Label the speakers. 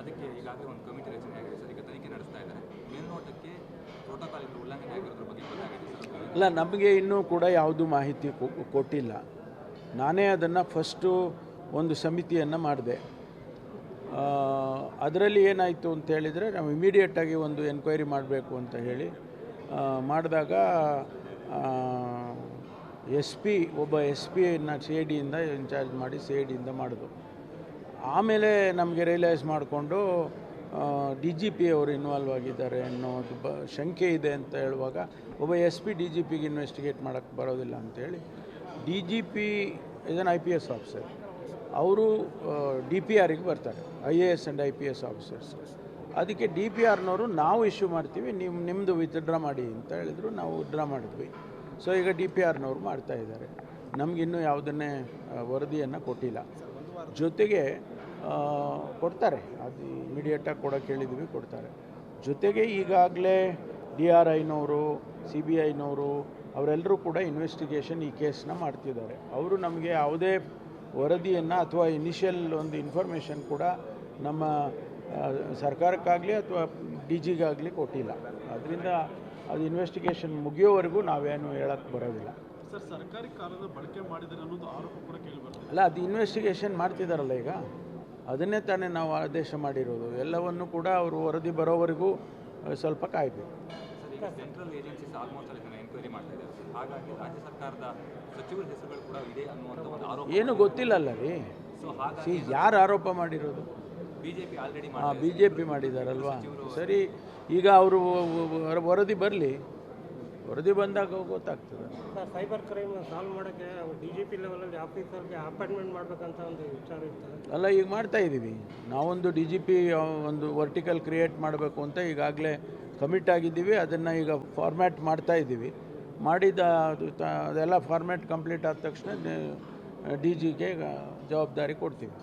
Speaker 1: ಅದಕ್ಕೆ ಈಗಾಗಲೇ ಒಂದು ಕಮಿಟಿ ರಚನೆ ಆಗಿದೆ ಸರ್. ಈಗ ತನಿಖೆ ನಡೆಸ್ತಾ ಇದ್ದಾರೆ. ಮೇಲ್ನೋಟಕ್ಕೆ ಪ್ರೋಟೋಕಾಲ್ ಉಲ್ಲಂಘನೆ ಆಗಿರೋದ್ರ ಬಗ್ಗೆ ಗೊತ್ತಾಗಿದೆ ಸರ್.
Speaker 2: ಇಲ್ಲ, ನಮಗೆ ಇನ್ನೂ ಕೂಡ ಯಾವುದೂ ಮಾಹಿತಿ ಕೊಟ್ಟಿಲ್ಲ. ನಾನೇ ಅದನ್ನು ಫಸ್ಟು ಒಂದು ಸಮಿತಿಯನ್ನು ಮಾಡಿದೆ. ಅದರಲ್ಲಿ ಏನಾಯಿತು ಅಂತ ಹೇಳಿದರೆ, ನಾವು ಇಮಿಡಿಯೇಟಾಗಿ ಒಂದು ಎನ್ಕ್ವೈರಿ ಮಾಡಬೇಕು ಅಂತ ಹೇಳಿ ಮಾಡಿದಾಗ ಒಬ್ಬ ಎಸ್ ಪಿಯನ್ನು ಸಿ ಐ ಡಿಯಿಂದ ಇನ್ಚಾರ್ಜ್ ಮಾಡಿ ಸಿ ಐ ಡಿಯಿಂದ ಮಾಡೋದು. ಆಮೇಲೆ ನಮಗೆ ರಿಯಲೈಸ್ ಮಾಡಿಕೊಂಡು ಡಿ ಜಿ ಪಿ ಅವರು ಇನ್ವಾಲ್ವ್ ಆಗಿದ್ದಾರೆ ಅನ್ನೋದು ಶಂಕೆ ಇದೆ ಅಂತ ಹೇಳುವಾಗ, ಒಬ್ಬ ಎಸ್ ಪಿ ಡಿ ಜಿ ಪಿಗೆ ಇನ್ವೆಸ್ಟಿಗೇಟ್ ಮಾಡೋಕ್ಕೆ ಬರೋದಿಲ್ಲ ಅಂಥೇಳಿ ಡಿ ಜಿ ಪಿ ಇದನ್ನು ಐ ಪಿ ಎಸ್ ಆಫೀಸರ್ ಅವರು ಡಿ ಪಿ ಆರಿಗೆ ಬರ್ತಾರೆ, I A S and I P S officers. ಅದಕ್ಕೆ ಡಿ ಪಿ ಆರ್ನವರು ನಾವು ಇಶ್ಯೂ ಮಾಡ್ತೀವಿ, ನಿಮ್ಮದು ವಿತ್ಡ್ರಾ ಮಾಡಿ ಅಂತ ಹೇಳಿದ್ರು. ನಾವು ವಿತ್ಡ್ರಾ ಮಾಡಿದ್ವಿ. ಸೊ ಈಗ ಡಿ ಪಿ ಆರ್ನವರು ಮಾಡ್ತಾಯಿದ್ದಾರೆ. ನಮಗಿನ್ನೂ ಯಾವುದನ್ನೇ ವರದಿಯನ್ನು ಕೊಟ್ಟಿಲ್ಲ. ಜೊತೆಗೆ ಕೊಡ್ತಾರೆ, ಅದು ಇಮಿಡಿಯೇಟಾಗಿ ಕೊಡೋಕ್ಕೆ ಹೇಳಿದ್ವಿ, ಕೊಡ್ತಾರೆ. ಜೊತೆಗೆ ಈಗಾಗಲೇ ಡಿ ಆರ್ ಐನವರು, ಸಿ ಬಿ ಐನವರು ಅವರೆಲ್ಲರೂ ಕೂಡ ಇನ್ವೆಸ್ಟಿಗೇಷನ್ ಈ ಕೇಸನ್ನ ಮಾಡ್ತಿದ್ದಾರೆ. ಅವರು ನಮಗೆ ಯಾವುದೇ ವರದಿಯನ್ನು ಅಥವಾ ಇನಿಷಿಯಲ್ ಒಂದು ಇನ್ಫಾರ್ಮೇಷನ್ ಕೂಡ ನಮ್ಮ ಸರ್ಕಾರಕ್ಕಾಗಲಿ ಅಥವಾ ಡಿ ಜಿಗಾಗಲಿ ಕೊಟ್ಟಿಲ್ಲ. ಅದರಿಂದ ಅದು ಇನ್ವೆಸ್ಟಿಗೇಷನ್ ಮುಗಿಯೋವರೆಗೂ ನಾವೇನು ಹೇಳಕ್ಕೆ ಬರೋದಿಲ್ಲ.
Speaker 3: ಸರ್, ಸರ್ಕಾರಿ ಕಾಲದ ಬಳಕೆ ಮಾಡಿದರೆ ಅನ್ನೋದು ಆರೋಪ ಕೂಡ ಕೇಳಿಬರ್ತದೆ.
Speaker 2: ಅಲ್ಲ, ಅದು ಇನ್ವೆಸ್ಟಿಗೇಷನ್ ಮಾಡ್ತಿದ್ದಾರಲ್ಲ ಈಗ, ಅದನ್ನೇ ತಾನೇ ನಾವು ಆದೇಶ ಮಾಡಿರೋದು. ಎಲ್ಲವನ್ನು ಕೂಡ ಅವರು ವರದಿ ಬರೋವರೆಗೂ ಸ್ವಲ್ಪ ಕಾಯಬೇಕು.
Speaker 1: ಈಗ ಸೆಂಟ್ರಲ್ ಏಜೆನ್ಸೀಸ್ ಆಲ್ಮೋಸ್ಟ್ ಅಲ್ಲಿ ಎನ್ಕ್ವೈರಿ ಮಾಡ್ತಾ ಇದ್ದಾರೆ. ಹಾಗಾಗಿ ರಾಜ್ಯ ಸರ್ಕಾರದ ಸಚಿವರ ಹೆಸರುಗಳು ಕೂಡ ಇದೆ ಅನ್ನುವಂಥ ಒಂದು ಆರೋಪ
Speaker 2: ಏನು ಗೊತ್ತಿಲ್ಲಲ್ಲ ರೀ.
Speaker 1: ಸೊ ಹಾಗಾಗಿ
Speaker 2: ಯಾರು ಆರೋಪ ಮಾಡಿರೋದು?
Speaker 1: BJP already
Speaker 2: B J P ಮಾಡಿದ್ದಾರಲ್ವಾ. ಸರಿ, ಈಗ ಅವರು ವರದಿ ಬರಲಿ, ವರದಿ ಬಂದಾಗ ಗೊತ್ತಾಗ್ತದೆ.
Speaker 4: ಸೈಬರ್ ಕ್ರೈಮ್ ಸಾಲ್ವ್ ಮಾಡೋಕ್ಕೆ ಡಿ ಜಿ ಪಿ ಲೆವೆಲಲ್ಲಿ ಆಫೀಸರ್ಗೆ ಅಪಾಯಿಂಟ್ಮೆಂಟ್ ಮಾಡಬೇಕಂತ ಒಂದು ವಿಚಾರ ಇರ್ತದೆ.
Speaker 2: ಅಲ್ಲ, ಈಗ ಮಾಡ್ತಾ ಇದ್ದೀವಿ ನಾವೊಂದು ಡಿ ಜಿ ಪಿ ಒಂದು ವರ್ಟಿಕಲ್ ಕ್ರಿಯೇಟ್ ಮಾಡಬೇಕು ಅಂತ ಈಗಾಗಲೇ ಕಮಿಟ್ ಆಗಿದ್ದೀವಿ. ಅದನ್ನು ಈಗ ಫಾರ್ಮ್ಯಾಟ್ ಮಾಡ್ತಾ ಇದ್ದೀವಿ. ಅದೆಲ್ಲ ಫಾರ್ಮ್ಯಾಟ್ ಕಂಪ್ಲೀಟ್ ಆದ ತಕ್ಷಣ ಡಿ ಜಿಗೆ ಜವಾಬ್ದಾರಿ ಕೊಡ್ತೀವಿ.